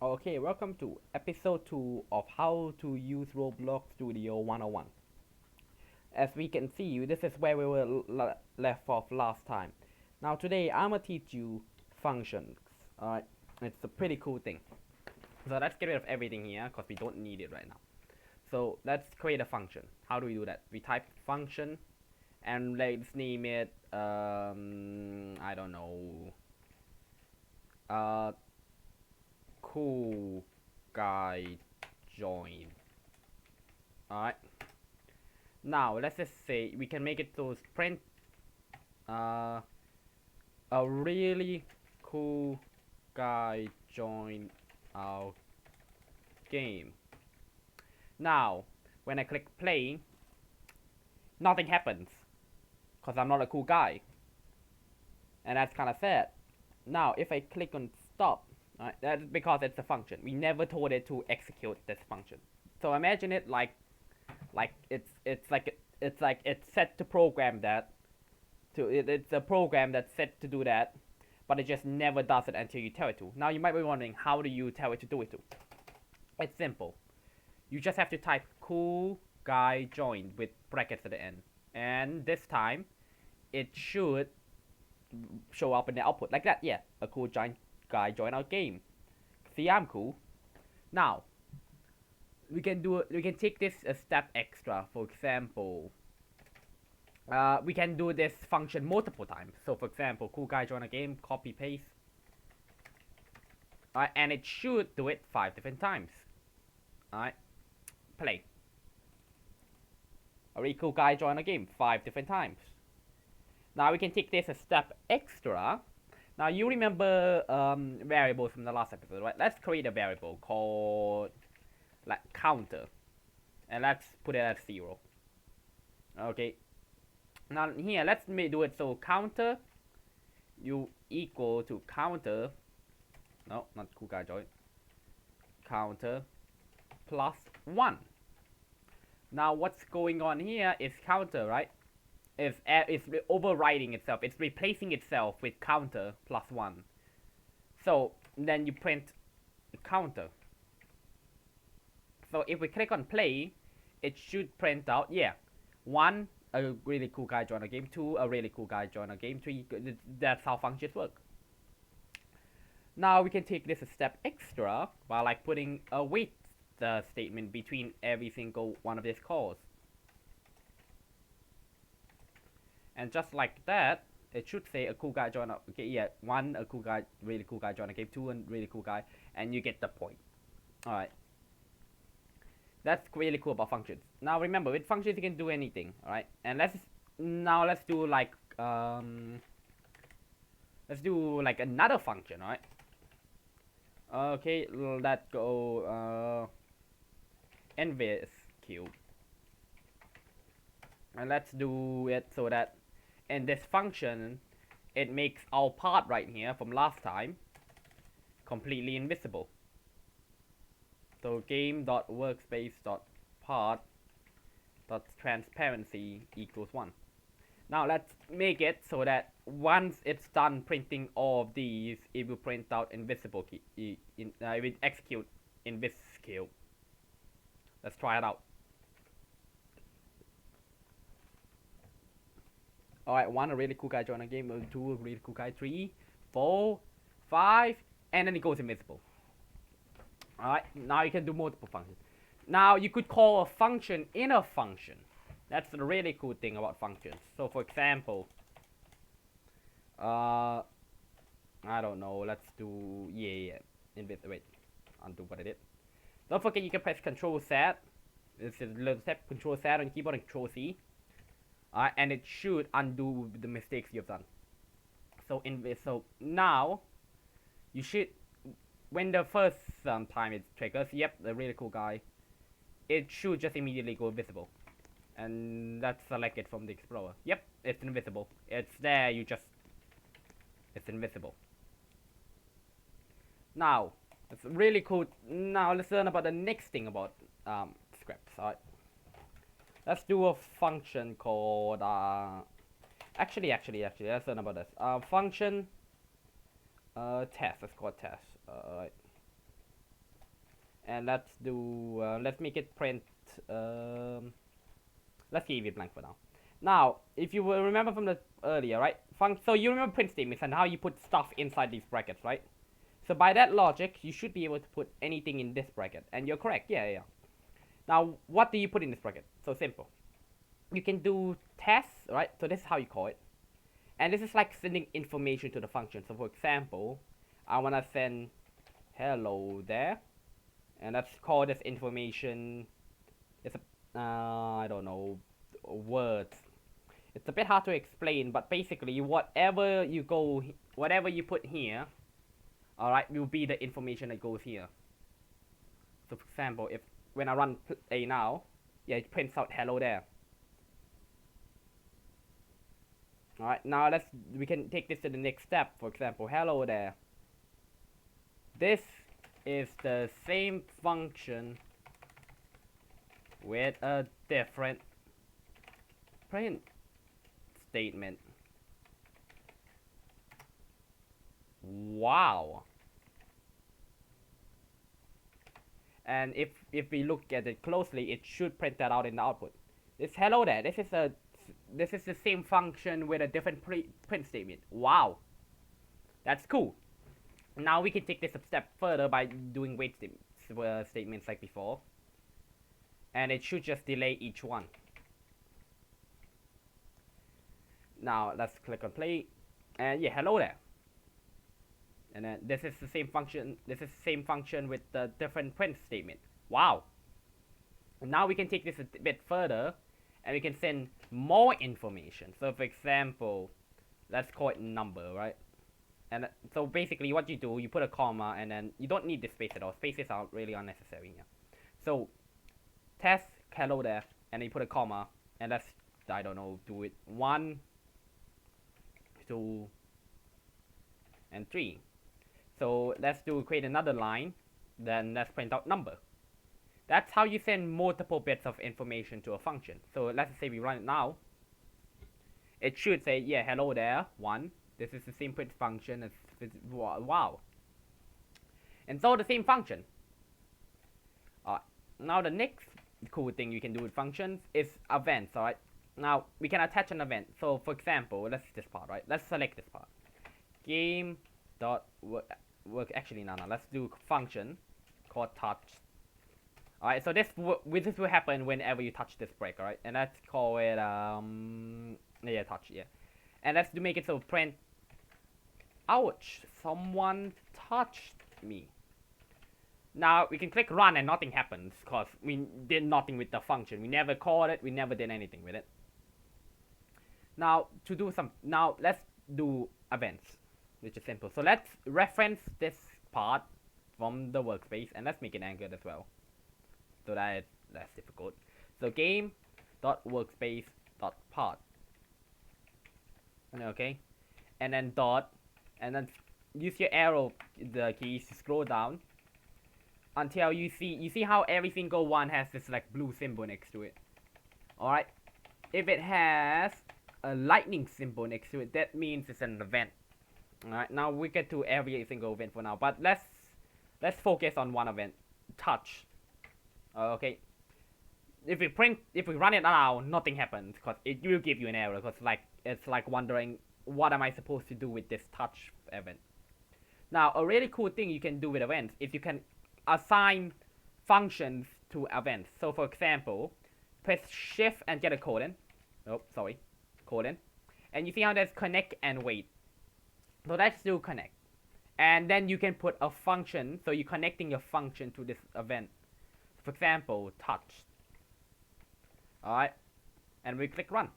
Okay, welcome to episode 2 of how to use Roblox Studio 101. As we can see, this is where we were left off last time. Now today I'm gonna teach you functions. Alright, it's a pretty cool thing. So let's get rid of everything here because we don't need it right now. So let's create a function. How do we do that? We type function and let's name it I don't know. Uh cool guy join. Alright. Now let's just say we can make it so print uh, a really cool guy join our game. Now when I click play, nothing happens because I'm not a cool guy, and that's kind of sad. Now if I click on stop, that's because it's a function. We never told it to execute this function. So imagine it like it's set to program that it's a program that's set to do that, but it just never does it until you tell it to. Now you might be wondering, how do you tell it to do it to? It's simple. You just have to type cool guy join with brackets at the end, and this time it should show up in the output like that. Yeah, a cool guy join our game. See, I'm cool. Now we can take this a step extra. For example, we can do this function multiple times. So for example, cool guy join a game, copy paste, and it should do it 5 different times. Alright, play. A really cool guy join a game 5 different times. Now we can take this a step extra. Now you remember variables from the last episode, right? Let's create a variable called like counter, and let's put it at 0. Okay. Now here let's do it so counter you equal to counter. No, not cool guy join. Counter plus 1. Now what's going on here is counter, right? It's overriding itself. It's replacing itself with counter plus 1. So then you print counter. So if we click on play, it should print out, yeah, 1, a really cool guy join a game, 2, a really cool guy join a game, 3, that's how functions work. Now we can take this a step extra by like putting a wait statement between every single one of these calls. And just like that, it should say a cool guy join a, okay, yeah, 1, a cool guy, really cool guy join a game, 2, a really cool guy, and you get the point. Alright. That's really cool about functions. Now remember, with functions you can do anything, alright? And let's do like another function, alright? Okay, let's go invis cube. And let's do it so that in this function it makes our part right here from last time completely invisible. So game.workspace.part.transparency equals 1. Now let's make it so that once it's done printing all of these, it will print out invisible key. It will execute invis cube. Let's try it out. Alright, 1, a really cool guy join a game, 2, a really cool guy, 3, 4, 5, and then it goes invisible. Alright, now you can do multiple functions. Now you could call a function in a function. That's the really cool thing about functions. So for example, I don't know, let's do, wait, undo what I did. Don't forget you can press Control Z. This is a little step, Control Z on keyboard and Control C. And it should undo the mistakes you've done. So now, you should, when the first time it triggers, yep, the really cool guy, it should just immediately go visible. And let's select it from the Explorer. Yep, it's invisible. It's there, it's invisible. Now, it's really cool. Now let's learn about the next thing about scripts. Alright. Let's do a function called actually let's learn about this. Function test. Let's call it test. Alright. And let's do, let's make it print, let's leave it blank for now. Now, if you will remember from the earlier, right? So you remember print statements and how you put stuff inside these brackets, right? So by that logic, you should be able to put anything in this bracket. And you're correct, yeah. Now, what do you put in this bracket? So simple. You can do tests, right? So this is how you call it. And this is like sending information to the function. So for example, I want to send hello there. And let's call this information, it's a, I don't know, words. It's a bit hard to explain, but basically whatever you put here, alright, will be the information that goes here. So for example, if when I run play now, yeah, it prints out hello there. Alright, now we can take this to the next step. For example, hello there. This is the same function with a different print statement. Wow. And if we look at it closely, it should print that out in the output. This hello there, this is the same function with a different print statement. Wow. That's cool. Now we can take this a step further by doing wait statements like before. And it should just delay each one. Now let's click on play. And yeah, hello there. And then this is the same function. This is the same function with the different print statement. Wow. And now we can take this a bit further. And we can send more information. So for example, let's call it number, right? And so basically what you do, you put a comma and then you don't need this space at all. Spaces are really unnecessary here. So test hello there, and then you put a comma, and let's, I don't know, do it 1, 2, and 3. So let's create another line, then let's print out number. That's how you send multiple bits of information to a function. So let's say we run it now. It should say, yeah, hello there, 1. This is the same print function as, wow. And so the same function. Now the next cool thing you can do with functions is events, alright? Now, we can attach an event. So, for example, this part, right? Let's select this part. Game dot work. Actually, no. Let's do function called touch. Alright, so this will happen whenever you touch this break, alright? And let's call it, yeah, touch, yeah. And let's make it so print, ouch, someone touched me. Now, we can click run and nothing happens, because we did nothing with the function. We never called it, we never did anything with it. Now, let's do events, which is simple. So let's reference this part from the workspace, and let's make it anchored as well, so that it's less difficult. So game.workspace.part. Okay, and then use your arrow keys to scroll down until you see how every single one has this like blue symbol next to it. Alright, if it has a lightning symbol next to it, that means it's an event. Alright, now we get to every single event for now, but let's focus on one event, touch. Okay, if we run it now, nothing happens, because it will give you an error, because it's like wondering, what am I supposed to do with this touch event. Now, a really cool thing you can do with events is you can assign functions to events. So for example, press shift and get a colon. Colon. And you see how there's connect and wait. So let's do connect. And then you can put a function, so you're connecting your function to this event. For example, touch. Alright. And we click run.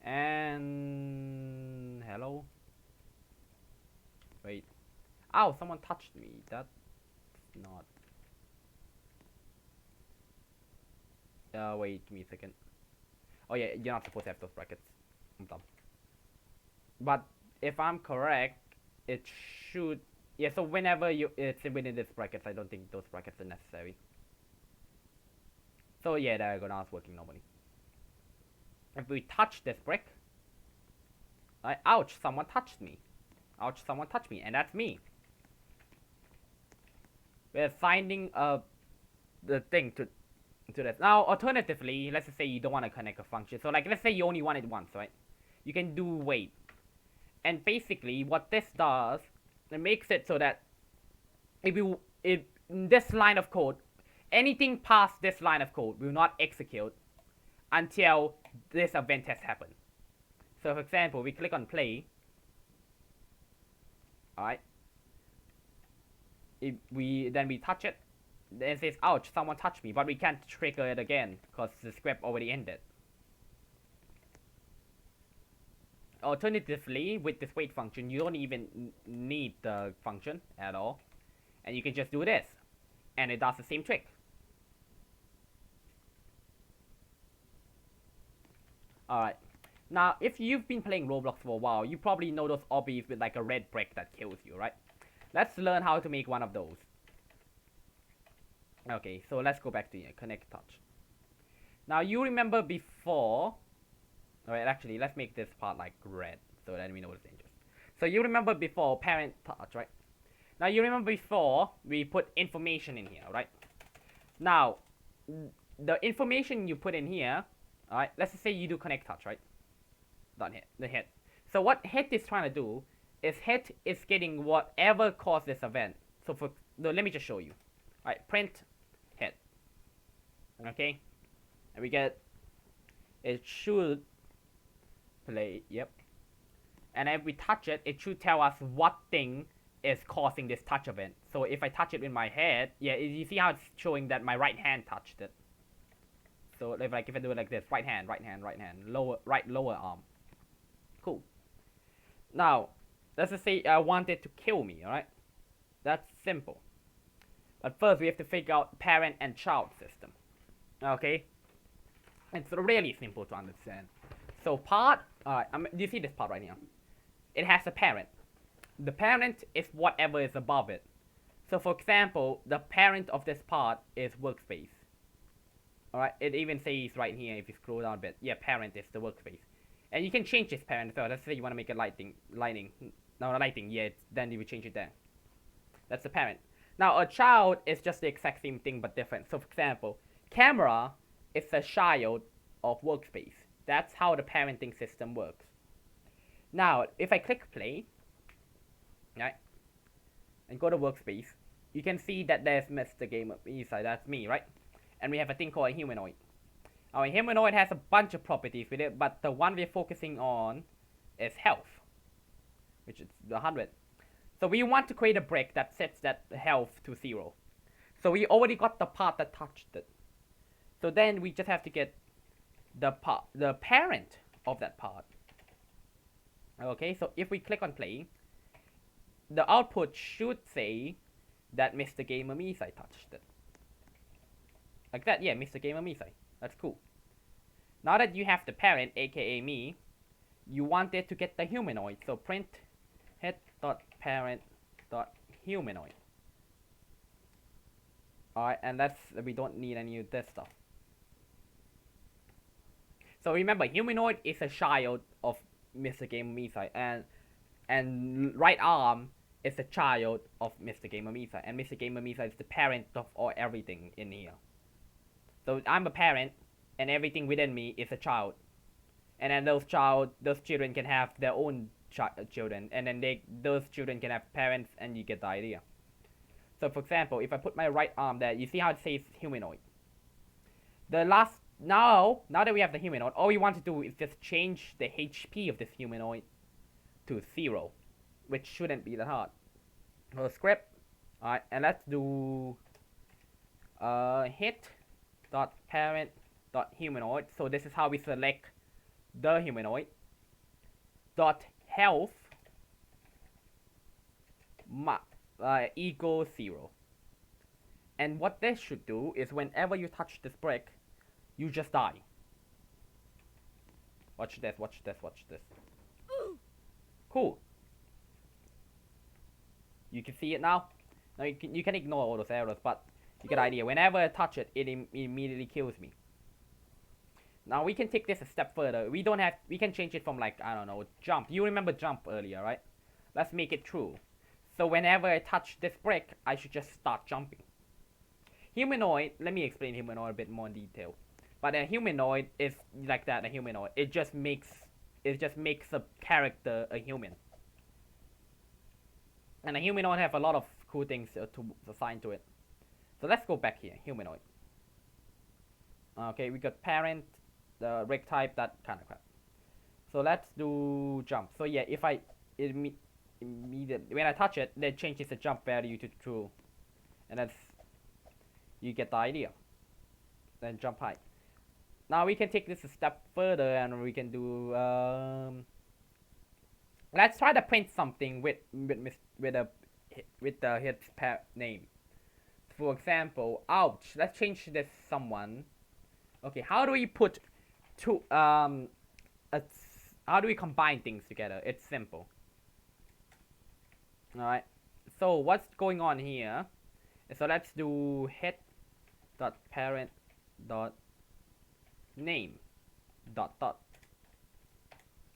And hello. Wait. Ow, someone touched me. That's not. Wait, give me a second. Oh yeah, you're not supposed to have those brackets. I'm dumb. But if I'm correct, it should. Yeah, so whenever it's within this brackets, I don't think those brackets are necessary. So yeah, there you go. Now it's working normally. If we touch this brick, ouch, someone touched me. Ouch, someone touched me, and that's me. we're assigning the thing to this. Now, alternatively, let's just say you don't want to connect a function. So like, let's say you only want it once, right? You can do wait. And basically, what this does, it makes it so that if you, if this line of code, anything past this line of code will not execute until this event has happened. So for example, we click on play. Alright. If we touch it, then it says, ouch, someone touched me, but we can't trigger it again because the script already ended. Alternatively, with this wait function, you don't even need the function at all, and you can just do this, and it does the same trick. Alright, now if you've been playing Roblox for a while, you probably know those obbies with like a red brick that kills you, right? Let's learn how to make one of those. Okay, so let's go back to connect touch. Now you remember before, alright, actually let's make this part like red, so then we know it's dangerous. So you remember before parent touch, right? Now you remember before we put information in here, right? Now, the information you put in here, alright, let's just say you do connect touch, right? Done hit, the hit. So what hit is trying to do is hit is getting whatever caused this event. So for, no, let me just show you. Alright, print hit. Okay? And we get, it should play, yep. And if we touch it, it should tell us what thing is causing this touch event. So if I touch it with my head, yeah, you see how it's showing that my right hand touched it. So if I do it like this, right hand, lower arm. Cool. Now, let's just say I want it to kill me, alright? That's simple. But first we have to figure out parent and child system. Okay? It's really simple to understand. So part, alright, do you see this part right here? It has a parent. The parent is whatever is above it. So for example, the parent of this part is workspace. Alright, it even says right here, if you scroll down a bit, yeah, parent is the workspace. And you can change this parent, so let's say you want to make it lighting, no, not lighting, yeah, then you will change it there. That's the parent. Now, a child is just the exact same thing, but different. So for example, camera is a child of workspace. That's how the parenting system works. Now, if I click play, right, and go to workspace, you can see that there's Mr. Gamer inside, that's me, right? And we have a thing called a humanoid. Our humanoid has a bunch of properties with it, but the one we're focusing on is health, which is 100. So we want to create a brick that sets that health to 0. So we already got the part that touched it. So then we just have to get the parent of that part. Okay, so if we click on play, the output should say that Mr. Gamer Misai touched it. Like that, yeah, Mr. Gamer Misai. That's cool. Now that you have the parent, aka me, you want it to get the humanoid. So print head.parent.humanoid. Alright, and we don't need any of this stuff. So remember, humanoid is a child of Mr. Gamer Misai, and right arm is a child of Mr. Gamer Misai, and Mr. Gamer Misai is the parent of everything in here. So I'm a parent, and everything within me is a child. And then those children can have their own children, and then those children can have parents, and you get the idea. So for example, if I put my right arm there, you see how it says humanoid. Now that we have the humanoid, all we want to do is just change the HP of this humanoid to 0, which shouldn't be that hard. So script, alright, and let's do hit.parent.humanoid. So this is how we select the humanoid. .health equals 0. And what this should do is whenever you touch this brick, you just die. Watch this, watch this, watch this. Cool. You can see it now. Now you can ignore all those errors, but you get the idea. Whenever I touch it, it immediately kills me. Now we can take this a step further. We can change it from like, I don't know, jump. You remember jump earlier, right? Let's make it true. So whenever I touch this brick, I should just start jumping. Humanoid, let me explain humanoid a bit more in detail. But a humanoid is like that, a humanoid. It just makes a character a human. And a humanoid have a lot of cool things to assign to it. So let's go back here, humanoid. Okay, we got parent, the rig type, that kind of crap. So let's do jump. So yeah, if I immediately when I touch it, then changes the jump value to true, and that's you get the idea. Then jump high. Now we can take this a step further, and we can do. Let's try to print something with the his name. For example, ouch. Let's change this someone. Okay, how do we put two how do we combine things together? It's simple. Alright. So what's going on here? So let's do hit dot parent dot name dot dot.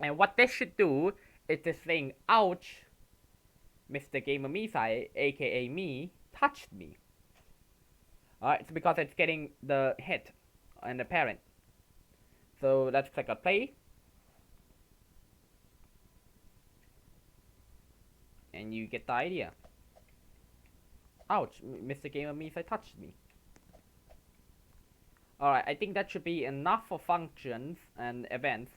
And what this should do is this saying ouch, Mr. Gamer Misai, aka me, touched me. Alright, it's because it's getting the hit and the parent. So let's click on play. And you get the idea. Ouch, Mr. Gamer Misai touched me. Alright, I think that should be enough for functions and events.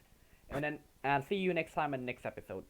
And then, and see you next time in the next episode.